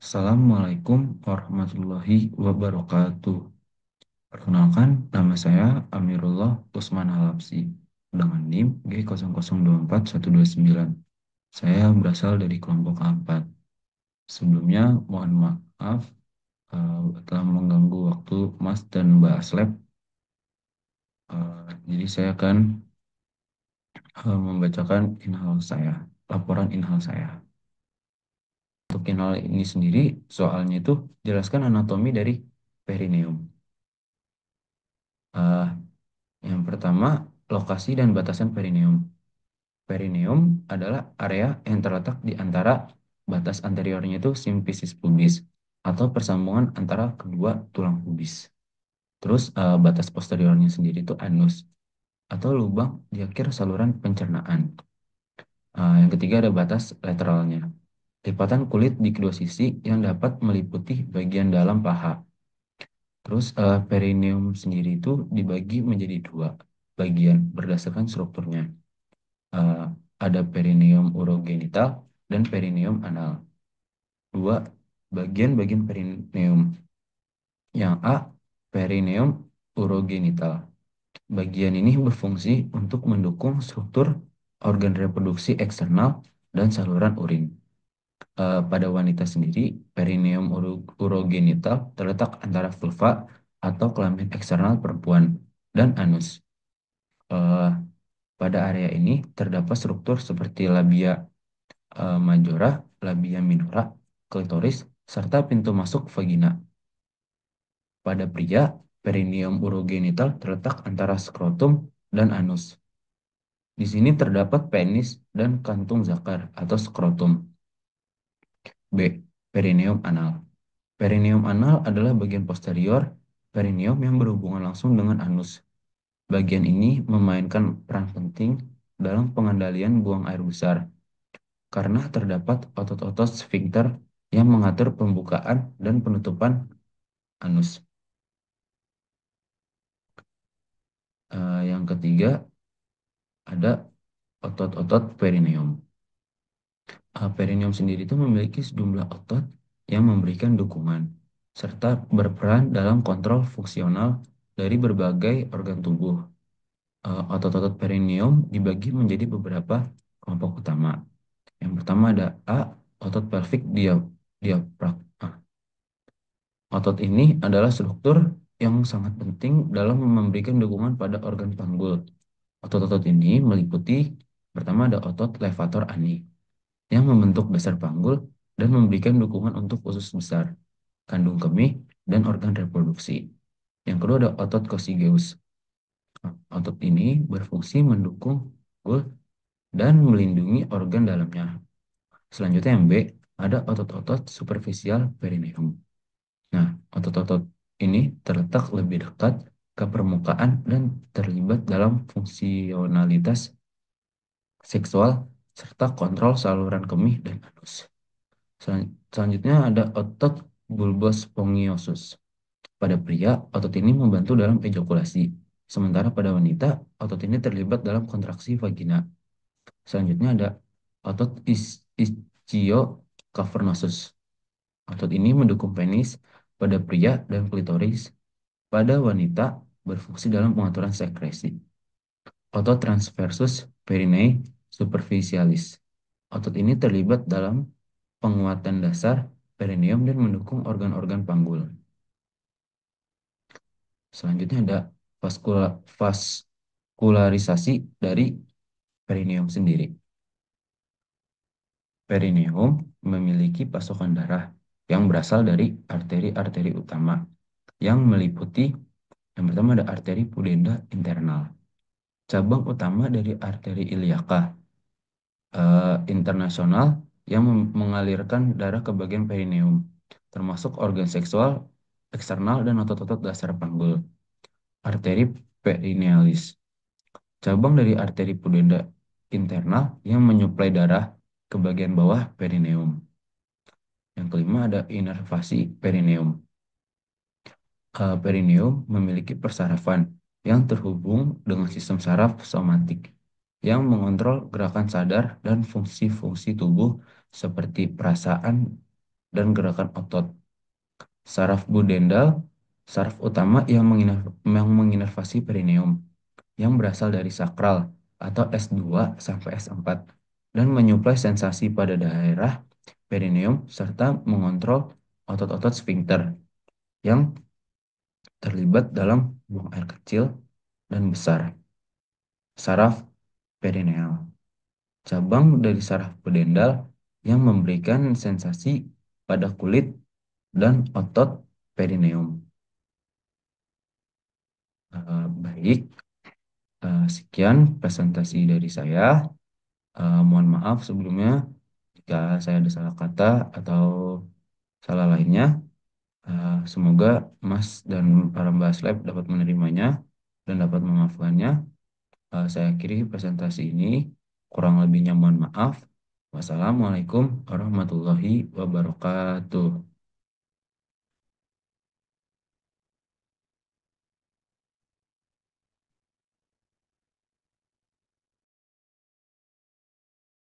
Assalamualaikum warahmatullahi wabarakatuh. Perkenalkan, nama saya Amirullah Usman Halapsi dengan NIM G002129. Saya berasal dari kelompok 4. Sebelumnya, mohon maaf telah mengganggu waktu Mas dan Mbak Aslep. Jadi saya akan membacakan laporan inhal saya. Untuk inhal ini sendiri, soalnya itu jelaskan anatomi dari perineum. Eh, Yang pertama, lokasi dan batasan perineum. Perineum adalah area yang terletak di antara batas anteriornya itu simfisis pubis atau persambungan antara kedua tulang pubis. Terus batas posteriornya sendiri itu anus atau lubang di akhir saluran pencernaan. Yang ketiga ada batas lateralnya. Lipatan kulit di kedua sisi yang dapat meliputi bagian dalam paha. Terus perineum sendiri itu dibagi menjadi dua bagian berdasarkan strukturnya. eh, ada perineum urogenital dan perineum anal. Dua bagian-bagian perineum. Yang A, perineum urogenital. Bagian ini berfungsi untuk mendukung struktur organ reproduksi eksternal dan saluran urin. Pada wanita sendiri, perineum urogenital terletak antara vulva atau kelamin eksternal perempuan dan anus. Eh, Pada area ini terdapat struktur seperti labia majora, labia minora, klitoris, serta pintu masuk vagina. Pada pria, perineum urogenital terletak antara skrotum dan anus. Di sini terdapat penis dan kantung zakar atau skrotum. B. Perineum anal. Perineum anal adalah bagian posterior perineum yang berhubungan langsung dengan anus. Bagian ini memainkan peran penting dalam pengendalian buang air besar karena terdapat otot-otot sfinkter yang mengatur pembukaan dan penutupan anus. Yang ketiga ada otot-otot perineum. Perineum sendiri itu memiliki sejumlah otot yang memberikan dukungan serta berperan dalam kontrol fungsional dari berbagai organ tubuh. Otot-otot perineum dibagi menjadi beberapa kelompok utama. Yang pertama ada A, otot pelvic diaphragma. Otot ini adalah struktur yang sangat penting dalam memberikan dukungan pada organ panggul. Otot-otot ini meliputi pertama ada otot levator ani yang membentuk dasar panggul dan memberikan dukungan untuk usus besar, kandung kemih, dan organ reproduksi. Yang kedua ada otot coccygeus. Otot ini berfungsi mendukung panggul dan melindungi organ dalamnya. Selanjutnya yang B, ada otot-otot superficial perineum. Nah, otot-otot ini terletak lebih dekat ke permukaan dan terlibat dalam fungsionalitas seksual serta kontrol saluran kemih dan anus. Selanjutnya ada otot bulbus spongiosum. Pada pria, otot ini membantu dalam ejakulasi. Sementara pada wanita, otot ini terlibat dalam kontraksi vagina. Selanjutnya ada otot ischiocavernosus. Otot ini mendukung penis pada pria dan klitoris. Pada wanita, berfungsi dalam pengaturan sekresi. Otot transversus perineum superficialis. Otot ini terlibat dalam penguatan dasar perineum dan mendukung organ-organ panggul. Selanjutnya ada vaskularisasi dari perineum sendiri. Perineum memiliki pasokan darah yang berasal dari arteri-arteri utama yang meliputi yang pertama ada arteri pudenda internal. Cabang utama dari arteri iliaka internasional yang mengalirkan darah ke bagian perineum, termasuk organ seksual eksternal dan otot-otot dasar panggul. Arteri perinealis, cabang dari arteri pudenda internal yang menyuplai darah ke bagian bawah perineum. Yang kelima ada inervasi perineum. Perineum memiliki persarafan yang terhubung dengan sistem saraf somatik yang mengontrol gerakan sadar dan fungsi-fungsi tubuh seperti perasaan dan gerakan otot. Saraf budendal, saraf utama yang menginervasi perineum, yang berasal dari sakral atau S2 sampai S4 dan menyuplai sensasi pada daerah perineum serta mengontrol otot-otot sphincter yang terlibat dalam buang air kecil dan besar. Saraf perineal, cabang dari saraf pudendal yang memberikan sensasi pada kulit dan otot perineum. Baik, sekian presentasi dari saya. Mohon maaf sebelumnya jika saya ada salah kata atau salah lainnya. Semoga Mas dan para Mbak Lab dapat menerimanya dan dapat memaafkannya. Saya akhiri presentasi ini. Kurang lebihnya mohon maaf. Wassalamualaikum warahmatullahi wabarakatuh.